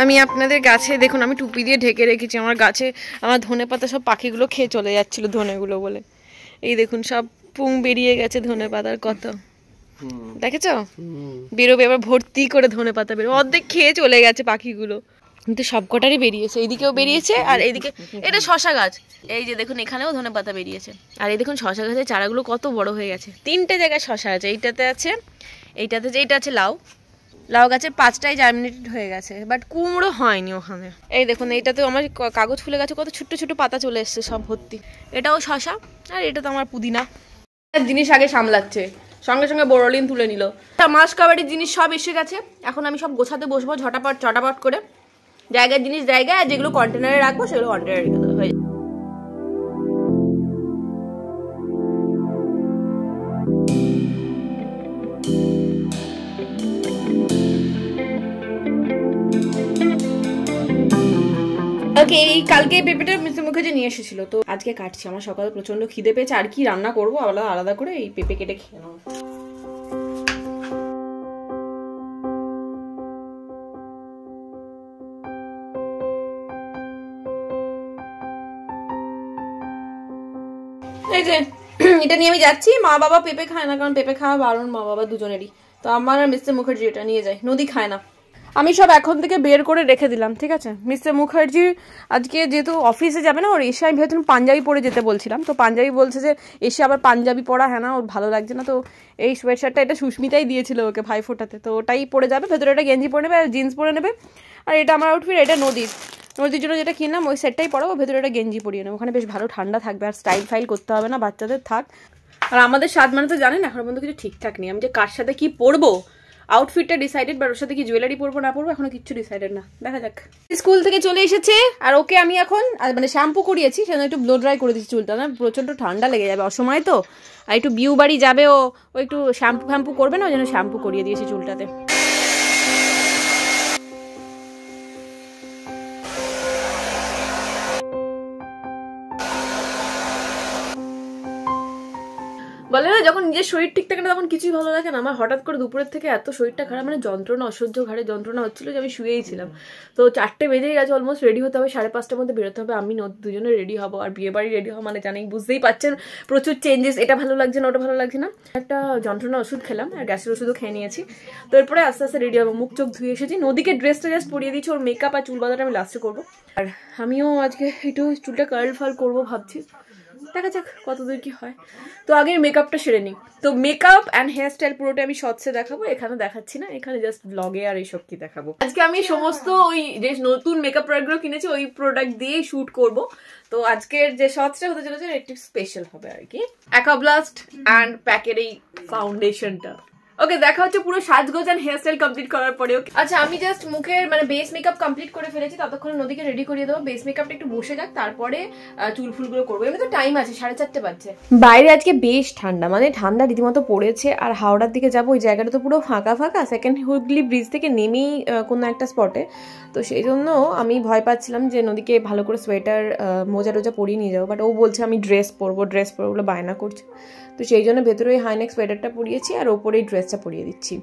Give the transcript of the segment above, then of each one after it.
আমি আপনাদের গাছে দেখুন আমি টুপি দিয়ে ঢেকে রেখেছি আমার গাছে আমার ধনেপাতা সব পাখিগুলো খেয়ে চলে যাচ্ছিল ধনেগুলো বলে এই দেখুন সব পুং বেরিয়ে গেছে ধনেপাতার কত দেখেছো বেরোবে এবার ভর্তি করে ধনেপাতা বেরোবে অর্ধেক খেয়ে চলে গেছে পাখিগুলো কিন্তু সবকটারই বেরিয়েছে এইদিকেও বেরিয়েছে আর এইদিকে এটা শশা গাছ এই যে দেখুন এখানেও ধনেপাতা বেরিয়েছে আর এই দেখুন শশা গাছের চারাগুলো কত বড় হয়ে গেছে 3টে জায়গায় শশা আছে এইটাতে আছে এইটাতে যে এইটা আছে লাউ লাউ গাছের 5টাই জার্মিনেটেড হয়ে গেছে বাট কুমড়ো হয়নি ওখানে এই দেখুন এইটাতে আমার কাগজ ফুলে গেছে কত ছোট্ট ছোট পাতা চলে এসছে সব ভর্তি এটাও শশা আর এটা তো আমার পুদিনা জিনিস আগে সামলাচ্ছে সঙ্গে সঙ্গে বোরোলিন তুলে নিল মাস কাবাডির জিনিস সব এসে গেছে এখন আমি সব গোছাতে বসবো চটাপট করে জায়গার জিনিস জায়গায় আর যেগুলো কন্টেনারে রাখবো সেগুলো কন্টেনারে রেখে দেবো হয়ে এই কালকে এই পেঁপেটা মিস্টার মুখার্জি নিয়ে এসেছিল তো আজকে কাটছি আমার সকালে প্রচন্ড খিদে পেয়েছে আর কি রান্না করবো আলাদা করে এই পেঁপে কেটে খেয়ে নেবো এই যে এটা নিয়ে আমি যাচ্ছি মা বাবা পেঁপে খায় না কারণ পেঁপে খাওয়া বারণ মা বাবা দুজনেরই তো আমার আর মিস্টার মুখার্জি এটা নিয়ে যায় নদী খায় না আমি সব এখন থেকে বের করে রেখে দিলাম ঠিক আছে মিস্টার মুখার্জি আজকে যেহেতু অফিসে যাবে না ওর এসে আমি ভেবেছিলাম পাঞ্জাবি পরে যেতে বলছিলাম তো পাঞ্জাবি বলছে যে এসে আবার পাঞ্জাবি পরা হ্যাঁ না ওর ভালো লাগছে না তো এই সোয়েট শার্টটা এটা সুস্মিতাই দিয়েছিল ওকে ভাইফোঁটাতে তো ওটাই পরে যাবে ভেতরে একটা গেঞ্জি পরে নেবে আর জিন্স পরে নেবে আর এটা আমার আউটফিট এটা নদীর জন্য যেটা কিনলাম ওই সেটটাই পরাবো ভেতরে একটা গেঞ্জি পরিয়ে নেবো ওখানে বেশ ভালো ঠান্ডা থাকবে আর স্টাইল ফাইল করতে হবে না বাচ্চাদের থাক আর আমাদের স্বাদ মানে তো জানেন এখন পর্যন্ত কিছু ঠিকঠাক নেই আমি যে কার সাথে কি পরবো আউটফিটটা ডিসাইডেড বাট ওর সাথে কি জুয়েলারি পরবো না পরবো এখনো কিচ্ছু ডিসাইডেড না দেখা যাক স্কুল থেকে চলে এসেছে আর ওকে আমি এখন মানে শ্যাম্পু করিয়েছি সেজন্য একটু ব্লো ড্রাই করে দিচ্ছি চুলটা না প্রচন্ড ঠান্ডা লেগে যাবে অসময় তো আর একটু বিউ বাড়ি যাবে ও একটু শ্যাম্পু করবে না ওই জন্য শ্যাম্পু করিয়ে দিয়েছি চুলটাতে বলে না যখন নিজের শরীর ঠিক থাকে না তখন কিছুই ভালো লাগে না আমার হঠাৎ করে দুপুরের থেকে এত শরীরটা খারাপ মানে যন্ত্রণা অসহ্য ঘাড়ে যন্ত্রণা হচ্ছিল যে আমি শুয়েই ছিলাম তো 4টে বেজেই গেছে অলমোস্ট রেডি হতে হবে 5:30টার মধ্যে বেরোতে হবে আমি দুজনে রেডি হবো আর বিয়ে বাড়ি রেডি হওয়া মানে জানি বুঝতেই পারছেন প্রচুর চেঞ্জেস এটা ভালো লাগছে না ওটা ভালো লাগছে না একটা যন্ত্রণা ওষুধ খেলাম আর গ্যাসের ওষুধও খেয়ে নিয়েছি তো এরপরে আস্তে আস্তে রেডি হবো মুখ চোখ ধুয়ে এসেছি নদীকে ড্রেসটা জাস্ট পরিয়ে দিচ্ছি ওর মেকআপ আর চুল বাঁধাটা আমি লাস্টে করবো আর আমিও আজকে একটু চুলটা কার্ল ফাল করবো ভাবছি দেখা যাক কতদূর কি হয় তো আগে মেকআপটা সেরে নিই তো মেকআপ অ্যান্ড হেয়ার স্টাইল পুরোটা আমি শর্টসে দেখাবো এখানে দেখাচ্ছি না এখানে জাস্ট ব্লগে আর এইসব কি দেখাবো আজকে আমি সমস্ত ওই যে নতুন মেকআপ প্রোডাক্টগুলো কিনেছি ওই প্রোডাক্ট দিয়েই শুট করব তো আজকের যে শর্টসটা হতে চলেছে একটু স্পেশাল হবে আর কি অ্যাকোব্লাস্ট অ্যান্ড প্যাকের এই ফাউন্ডেশনটা ওকে দেখা হচ্ছে পুরো সাজগোজ এন্ড হেয়ার স্টাইল কমপ্লিট করার পরে আচ্ছা আমি জাস্ট মুখের মানে বেস মেকআপ কমপ্লিট করে ফেলেছি ততক্ষণ নদীকে রেডি করিয়ে দেবো বেস মেকআপটা একটু বসে যাক তারপরে চুল ফুলগুলো করবো এমনি তো টাইম আছে 4:30 বাজছে বাইরে আজকে বেশ ঠান্ডা মানে ঠান্ডা রীতিমতো পড়েছে আর হাওড়ার দিকে যাবো ওই জায়গাটা তো পুরো ফাঁকা ফাঁকা সেকেন্ড হুগলি ব্রিজ থেকে নেমেই কোনো একটা স্পটে তো সেই জন্য আমি ভয় পাচ্ছিলাম যে নদীকে ভালো করে সোয়েটার মোজা টোজা পরিয়ে নিয়ে যাবো বাট ও বলছে আমি ড্রেস পরবো বলে বায়না করছে তো সেই জন্য ভেতরে ওই হাইনেক সোয়েটারটা পরিয়েছি আর ওপরেই ড্রেসটা পরিয়ে দিচ্ছি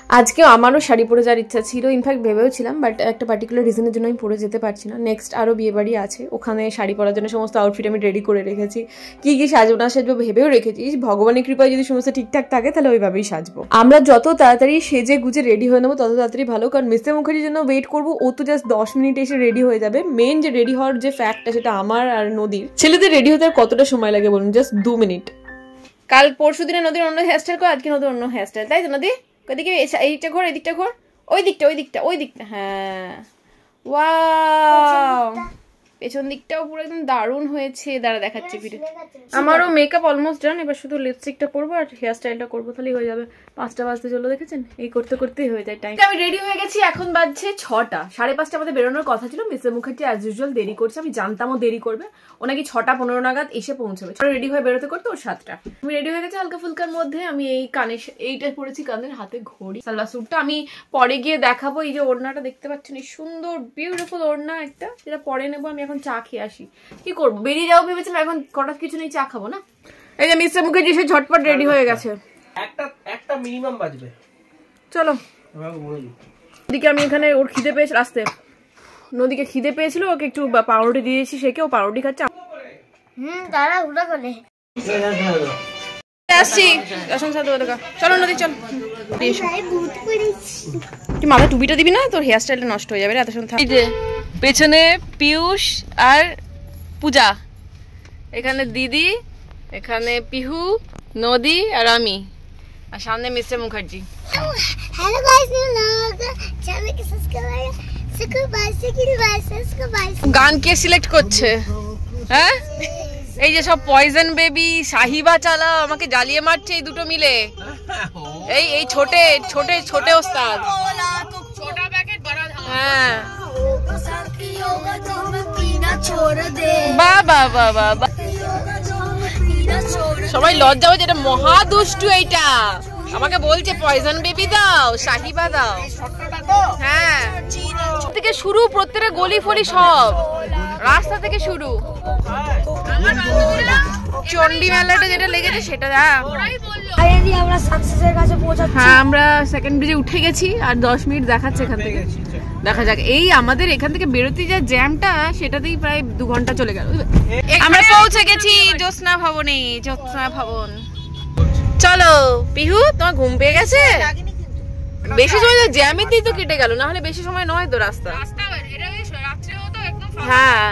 আজকে আমারও শাড়ি পরে যাওয়ার ইচ্ছা ছিল ইনফ্যাক্ট ভেবেওছিলাম বাট একটা পার্টিকুলার রিজনের জন্য আমি পরে যেতে পারছি না নেক্সট আরও বিয়েবাড়ি আছে ওখানে শাড়ি পরার জন্য সমস্ত আউটফিট আমি রেডি করে রেখেছি কি কি সাজবো না সাজবো ভেবেও রেখেছি ভগবানের কৃপায় যদি সমস্ত ঠিকঠাক থাকে তাহলে ওইভাবেই সাজবো আমরা যত তাড়াতাড়ি সেজে গুজে রেডি হয়ে নেবো তত তাড়াতাড়ি ভালো কারণ মিস্টার মুখার্জির জন্য ওয়েট করবো ও তো জাস্ট 10 মিনিটে এসে রেডি হয়ে যাবে মেন যে রেডি হওয়ার যে ফ্যাক্টটা সেটা আমার আর নদীর ছেলেদের রেডি হতে আর কতটা সময় লাগে বলুন জাস্ট 2 মিনিট কাল পরশু দিনে নদীর অন্য হেয়ারস্টাইল করে আজকে নদীর অন্য হেয়ারস্টাইল তাই তো নদী ওইদিকে এইদিকটা ঘোর এদিকটা ঘোর ওই দিকটা হ্যাঁ ওয়াও পেছন দিকটাও পুরো একদম দারুণ হয়েছে দাঁড়া দেখাচ্ছি ভিডিও আমারও মেকআপ অলমোস্ট ডান এবার শুধু লিপস্টিকটা পরবো আর হেয়ার স্টাইলটা করবো তাহলেই হয়ে যাবে 5টা বাজতে চলো দেখেছেন এই করতে করতেই হয়ে যায় টাইম আমি রেডি হয়ে গেছি এখন বাজছে 6টা 5:30 আমাদের বেরোনোর কথা ছিল মিস্টার মুখার্জি অ্যাজ ইউজুয়াল দেরি করছে আমি জানতামও দেরি করবে ও নাকি 6:15 নাগাদ এসে পৌঁছবে রেডি হয়ে বেরোতে করতে ওর 7টা আমি রেডি হয়ে গেছি হালকা ফুলকার মধ্যে আমি এই কানে এইটা পরেছি কানের হাতে ঘড়ি সালওয়ার স্যুটটা আমি পরে গিয়ে দেখাবো এই যে ওড়নাটা দেখতে পাচ্ছেন এই সুন্দর বিউটিফুল ওড়না একটা যেটা পরে নেবো আমি এখন চা খেয়ে আসি কি করবো বেরিয়ে যাবো ভেবেছিলাম এখন কটা কিছু নেই চা খাবো না এই যে মিস্টার মুখার্জি সে ঝটপট রেডি হয়ে গেছে একটা মিনিমাম বাজবে চলো এদিকে আমি এখানে ওর খিদে পেয়েছে রাস্তায় নদীকে খিদে পেয়েছিল, ওকে একটু পাউরুটি দিয়েছি, সে কেউ পাউরুটি খাচ্ছে। দাঁড়া উড়া করে আসছি চলো নদী চল। তুই মাথা টুপিটা দিবি না, তোর হেয়ার স্টাইলটা নষ্ট হয়ে যাবে রে এত সময়। এই যে পেছনে পিয়ুষ আর পূজা, এখানে দিদি, এখানে পিহু, নদী আর আমি, আর সামনে মিস্টার মুখার্জি। हेलो गाइस लोग चैनल के सब्सक्राइब গান কে সিলেক্ট করছে? হ্যাঁ এই যে সব পয়জন বেবি, সাহিবা চালা আমাকে জ্বালিয়ে মারছে এই দুটো মিলে। এই ছোটে ছোটে ছোটে ওস্তাদ। হ্যাঁ বাবা বাবা, সবাই লজ্জা হচ্ছে, এটা মহা দুষ্টু। এইটা আমাকে বলছে পয়জন বেবি দাও, সাহিবা দাও। হ্যাঁ থেকে শুরু, প্রত্যেকটা গলি ফলি সব রাস্তা থেকে শুরু। চন্ডী মেলাটা যেটা লেগেছে সেটা। আমরা সাকসেসের কাছে পৌঁছাচ্ছি। হ্যাঁ আমরা সেকেন্ড ব্রিজে উঠে গেছি, আর 10 মিনিট দেখাচ্ছে এখান থেকে। দেখা যাক, এই আমাদের এখান থেকে বেরোতে যা জ্যামটা, সেটাতেই প্রায় 2 ঘন্টা চলে গেল। আমরা পৌঁছে গেছি জ্যোৎস্না ভবনে, জ্যোৎস্না ভবন। চলো পিহু, তোমার ঘুম পেয়ে গেছে? বেশি সময় তো জ্যামেতেই তো কেটে গেল, না হলে বেশি সময় নয় তো রাস্তা। হ্যাঁ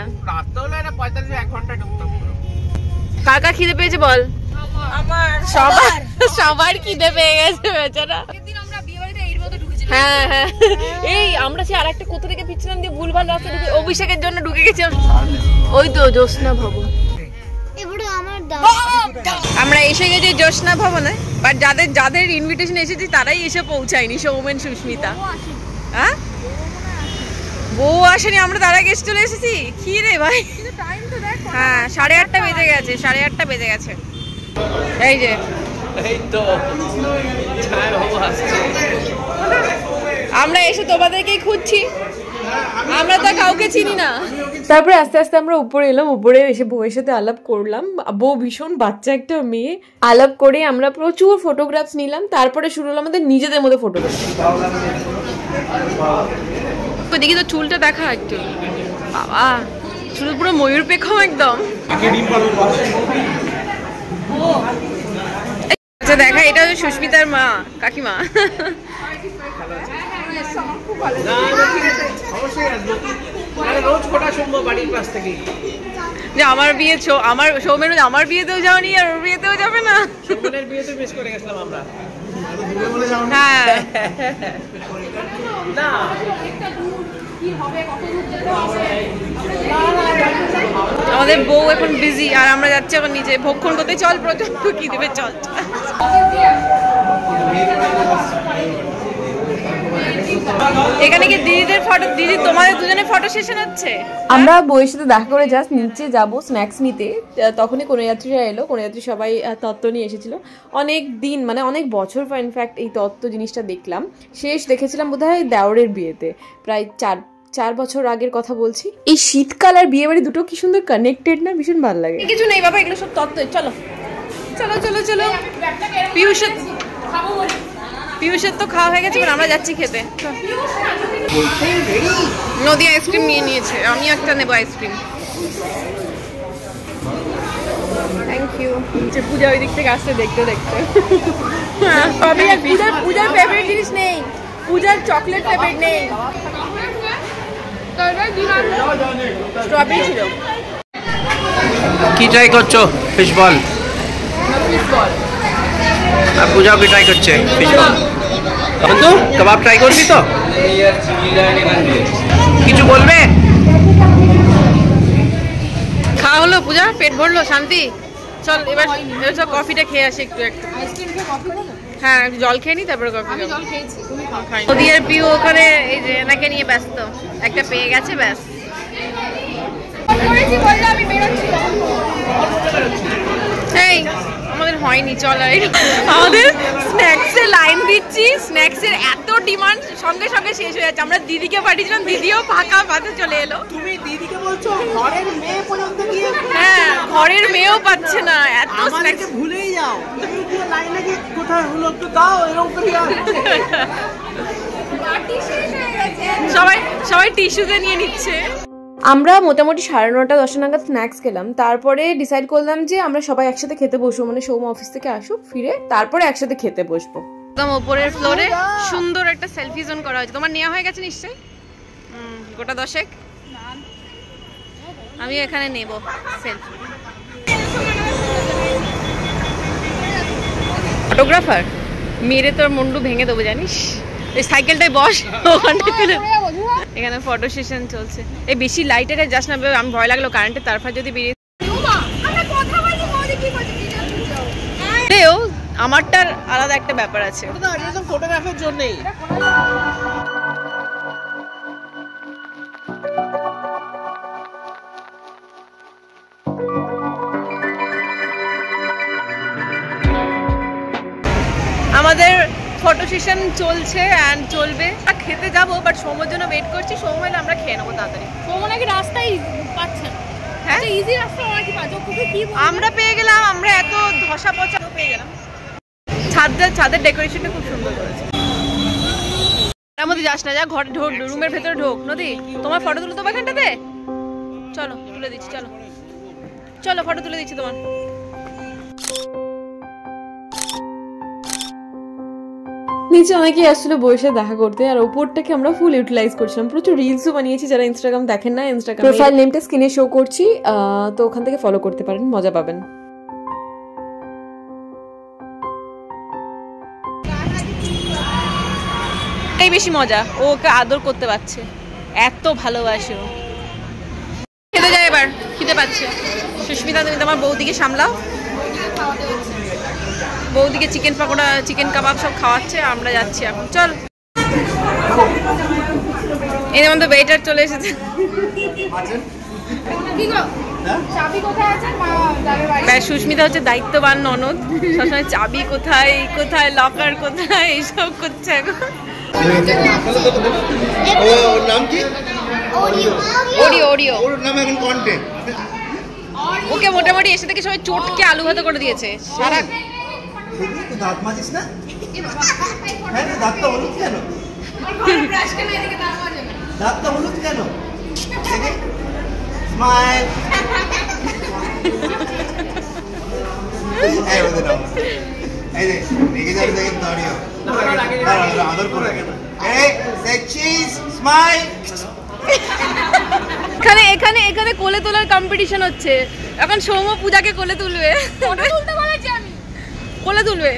কার কার খিদে পেয়েছে বল? সবার খিদে পেয়ে গেছে বেচারা। হ্যাঁ হ্যাঁ, এই আমরা সে আরেকটা কোথা থেকে পিছলাম দিয়ে ভুলভাল রাস্তা ঢুকে অভিষেকের জন্য ঢুকে গেছি। ওই তো জ্যোৎস্না ভবন। আমরা এসে গেছি জ্যোৎস্না ভবনে, বাট যাদের ইনভিটেশন এসেছি তারাই এসে পৌঁছায়নি। সৌমেন, সুস্মিতা, হ্যাঁ বউ আসেনি, আমরা তার আগে চলে এসেছি। কি রে ভাই, হ্যাঁ 8:30 বেজে গেছে, 8:30 বেজে গেছে। এই যে আমরা এসে তোমাদেরকেই খুঁজছি, আমরা তো কাউকে চিনি না। তারপরে আস্তে আস্তে আমরা উপরে এলাম, উপরে এসে বউয়ের সাথে আলাপ করলাম। বউ ভীষণ বাচ্চা একটা মেয়ে। আলাপ করে আমরা প্রচুর ফটোগ্রাফস নিলাম। তারপরে শুরু হলো আমাদের নিজেদের মধ্যে ফটোগ্রাফ। দেখি তো চুলটা দেখা একটু, বাবা চুল পুরো ময়ূর পেখম একদম। আচ্ছা দেখা, এটা হচ্ছে সুস্মিতার মা, কাকিমা। আমার বিয়ে, আমার সৌমেন আমার বিয়েতেও যাওনি, আর ওর বিয়েতেও যাবে না। হ্যাঁ আমাদের বউ এখন বিজি, আর আমরা যাচ্ছি এখন নিচে ভক্ষণ করতে। চল প্রচন্ড কি দেবে, চল। এখানে কি দিদিদের ফটো, দিদি তোমাদের দুজনের ফটো সেশন হচ্ছে। আমরা বউয়ের সাথে দেখা করে জাস্ট নিচে যাবো স্ন্যাক্স নিতে, তখনই কোনো যাত্রীরা এলো। কোনো যাত্রী সবাই তত্ত্ব নিয়ে এসেছিল। অনেক দিন, মানে অনেক বছর পর ইনফ্যাক্ট এই তত্ত্ব জিনিসটা দেখলাম। শেষ দেখেছিলাম বোধহয় দেওরের বিয়েতে, প্রায় 4 বছর আগের কথা বলছি। এই শীতকাল আর বিয়ে বাড়ি দুটো কি সুন্দর কানেক্টেড না, ভীষণ ভালো লাগে। কিছু নেই বাবা, এগুলো সব তত্ত্ব। চলো চলো চলো চলো। পিয়ুষের তো খাওয়া হয়ে গেছে, আমরা যাচ্ছি খেতে। নদী আইসক্রিম নিয়ে নিয়েছে, আমি একটা নেবো আইসক্রিম। Thank you. পূজা ওই দিক থেকে আসছে দেখতে দেখতে। পূজার ফেভারিট জিনিস নেই, পূজার চকলেট ফেভারিট নেই। স্ট্রবেরি ছিল। কি ট্রাই করছো? Fish ball. আর পূজাও কি ট্রাই করছে? Fish ball. বন্ধু কাবাব ট্রাই করবি তো? কিছু বলবে? খাওয়া হলো পূজা, পেট ভরলো, শান্তি। চল এবার চল কফিটা খেয়ে আসি একটু একটু। হ্যাঁ জল খেয়ে নি, তারপরে কফি খাই। নদী আর পিউ ওখানে এই যে এনাকে নিয়ে ব্যস্ত, একটা পেয়ে গেছে ব্যাস। এই আমাদের হয়নি, চল। আমাদের স্ন্যাক্সের লাইন দিচ্ছি, স্ন্যাক্সের এত ডিমান্ড, সঙ্গে সঙ্গে শেষ হয়ে যাচ্ছে। আমরা দিদিকে পাঠিয়েছিলাম, দিদিও ফাঁকা পাতে চলে এলো। তুমি দিদিকে বলছো ঘরের মেয়ে পর্যন্ত গিয়ে, হ্যাঁ ঘরের মেয়েও পাচ্ছে না, এত স্ন্যাক্স। ভুলেই যাও তুমি, লাইনে গিয়ে কোথায় হলো একটু দাও, এরকম করে সবাই টিস্যুতে নিয়ে নিচ্ছে। আমরা মোটামুটি 9:30-10 নাগাদ স্ন্যাক্স খেলাম, তারপরে ডিসাইড করলাম যে আমরা সবাই একসাথে খেতে বসবো, মানে সৌম অফিস থেকে আসুক ফিরে তারপরে একসাথে খেতে বসবো। একদম উপরের ফ্লোরে সুন্দর একটা সেলফি জোন করা হয়েছে। তোমার নেওয়া হয়ে গেছে নিশ্চয়ই? গোটা 10 আমি এখানে নেব সেলফি। ফটোগ্রাফার মেরে তোর মুন্ডু ভেঙে দেবো জানিস। এই সাইকেলটায় বস, ওখানে এখানে ফটো সেশন চলছে। এই বেশি লাইটের যাস না, আমি ভয় লাগলো কারেন্টের তারপর যদি বেরিয়ে। আমারটার আলাদা একটা ব্যাপার আছে, ফটোগ্রাফের জন্যই। আমাদের ফটো সেশন চলছে এন্ড চলবে। খেতে যাবো বাট সৌম্যর জন্য ওয়েট করছি। সৌম্য এলে আমরা খেয়ে নেবো তাড়াতাড়ি। সৌম্য নাকি রাস্তাই পাচ্ছে না। হ্যাঁ ইজি রাস্তা আর কি পাচ্ছ? কি আমরা পেয়ে গেলাম, আমরা এত ধসা পচা পেয়ে গেলাম। ছাদের ডেকোরেশনটা খুব সুন্দর করেছে। তার মধ্যে যাস না, যা ঘরে ঢোক, রুমের ভেতরে ঢোক। নদী তোমার ফটো তুলে দেবো এখানটাতে, চলো তুলে দিচ্ছি। চলো চলো ফটো তুলে দিচ্ছি তোমার। নিচে অনেকেই আসলে বসে দেখা করতে, আর ওপরটাকে আমরা ফুল ইউটিলাইজ করছিলাম। প্রচুর রিলসও বানিয়েছি, যারা ইনস্টাগ্রাম দেখেন না ইনস্টাগ্রাম প্রোফাইল নেমটা স্ক্রিনে শো করছি, তো ওখান থেকে ফলো করতে পারেন, মজা পাবেন। এই বেশি মজা, ও ওকে আদর করতে পারছে, এত ভালোবাসে ও। খেতে যায় এবার, খিদে পাচ্ছে। সুস্মিতা তুমি তোমার বৌদিকে সামলাও, বৌদিকে চিকেন পকোড়া চিকেন কাবাব সব খাওয়াচ্ছে, আমরা যাচ্ছি এখন। চল এই যেমন তো ওয়েটার চলে এসেছে। সুস্মিতা হচ্ছে দায়িত্ববান ননদ, সবসময় চাবি কোথায় কোথায় লকার কোথায় এইসব করছে এখন। ওর নাম কি? ওরিও। ওরিও ওর নাম এখন কন্টেন্ট। ওকে মোটামুটি এসে থেকে সবাই চটকে আলু ভাতে করে দিয়েছে। সারা তুই দাঁত মাজিস না? হ্যাঁ দাঁতটা হলুদ কেন? দাঁতটা হলুদ কেন? স্মাইল। এই ওদের নাম এই রে রেগে যাবে দেখেন দাঁড়িয়ে আদর করে এই সে চিজ স্মাইল। এখানে এখানে কোলে তোলার কম্পিটিশন হচ্ছে এখন। সৌম্য পূজাকে কোলে তুলবে, কোলে তুলবে।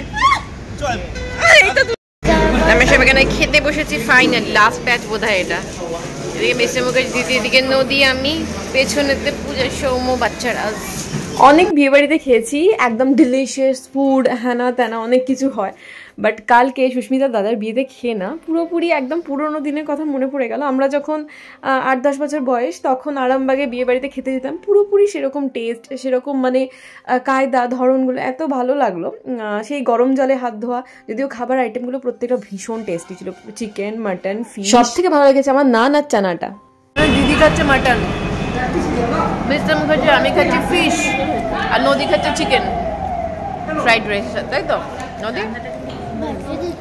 আমি সব এখানে খেতে বসেছি ফাইনালি, লাস্ট ব্যাচ বোধহয় এটা। এদিকে বেশি মুখে দিদি, এদিকে নদী, আমি পেছনেতে পূজা, সৌম্য, বাচ্চারা। অনেক বিয়ে বাড়িতে খেয়েছি, একদম ডিলিশিয়াস ফুড, হ্যানা ত্যানা অনেক কিছু হয়। বাট কালকে সুস্মিতা দাদার বিয়েতে খেয়ে না পুরোপুরি একদম পুরোনো দিনের কথা মনে পড়ে গেল। আমরা যখন 8-10 বছর বয়স তখন আরামবাগে বিয়ে বাড়িতে খেতে যেতাম, পুরোপুরি সেরকম টেস্ট, সেরকম মানে কায়দা ধরনগুলো এত ভালো লাগলো। সেই গরম জলে হাত ধোয়া, যদিও খাবার আইটেমগুলো প্রত্যেকটা ভীষণ টেস্টি ছিল, চিকেন মাটন ফিশ। সব থেকে ভালো লেগেছে আমার নান আর চানাটা। দিদি খাচ্ছে মাটন, মিস্টার মুখার্জি আমি খাচ্ছি ফিশ, আর নদী খাচ্ছে চিকেন ফ্রাইড রাইস, তাই তো নদী?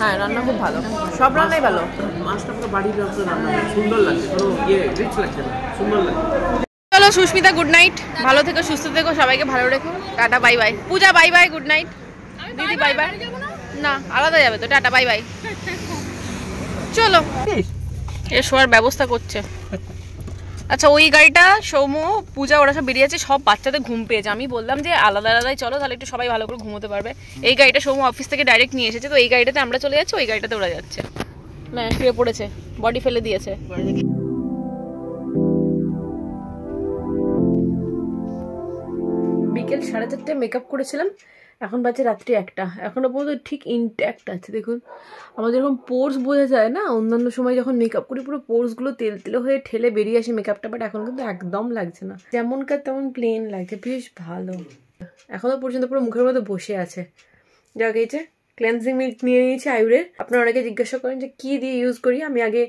হ্যাঁ রান্না খুব ভালো, সব রান্নাই ভালো। মাছটা পুরো বাড়ির রান্না, সুন্দর লাগছে, কোনো রিচ লাগছে না, সুন্দর লাগছে। চলো সুস্মিতা, গুড নাইট, ভালো থেকো, সুস্থ থেকো, সবাইকে ভালো রেখো, টাটা বাই বাই। পূজা বাই বাই, গুড নাইট। দিদি বাই বাই। না আলাদা যাবে তো, টাটা বাই বাই। চলো এ শোয়ার ব্যবস্থা করছে। আচ্ছা ওই গাড়িটা সৌম্য পূজা ওরা সব বেরিয়েছে, সব বাচ্চাদের ঘুম পেয়েছে। আমি বললাম যে আলাদা আলাদাই চলো, তাহলে একটু সবাই ভালো করে ঘুমোতে পারবে। এই গাড়িটা সৌম্য অফিস থেকে ডাইরেক্ট নিয়ে এসেছে, তো এই গাড়িটাতে আমরা চলে যাচ্ছি, ওই গাড়িটাতে ওরা যাচ্ছে। না শুয়ে পড়েছে, বডি ফেলে দিয়েছে। বিকেল 4:30টায় মেকআপ করেছিলাম, এখন বাজে রাত্রি 1টা, এখনো পর্যন্ত ঠিক ইনট্যাক্ট আছে। দেখুন আমার যেরকম পোর্স বোঝা যায় না, অন্যান্য সময় যখন মেকআপ করি পুরো পোর্সগুলো তেল তেল হয়ে ঠেলে বেরিয়ে আসে মেকআপটা, বাট এখন কিন্তু একদম লাগছে না, যেমনকার তেমন প্লেন লাগছে, বেশ ভালো। এখনো পর্যন্ত পুরো মুখের মধ্যে বসে আছে। যা গেছে ক্লেন্সিং মিল্ক নিয়ে নিয়েছি আয়ুরের। আপনারা অনেকে জিজ্ঞাসা করেন যে কী দিয়ে ইউজ করি। আমি আগে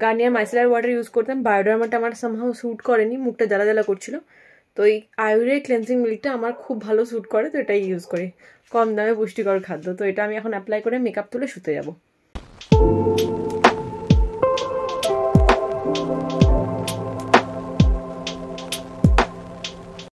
গার্নিয়ার মাইসেলার ওয়াটার ইউজ করতাম, বায়োডার্মাটা আমার সামহাও স্যুট করেনি, মুখটা জ্বালা জ্বালা করছিল, তো এই আয়ুরের ক্লেন্সিং মিল্কটা আমার খুব ভালো স্যুট করে, তো এটাই ইউজ করি, কম দামে পুষ্টিকর খাদ্য। তো এটা আমি এখন অ্যাপ্লাই করে মেকআপ তুলে শুতে যাব।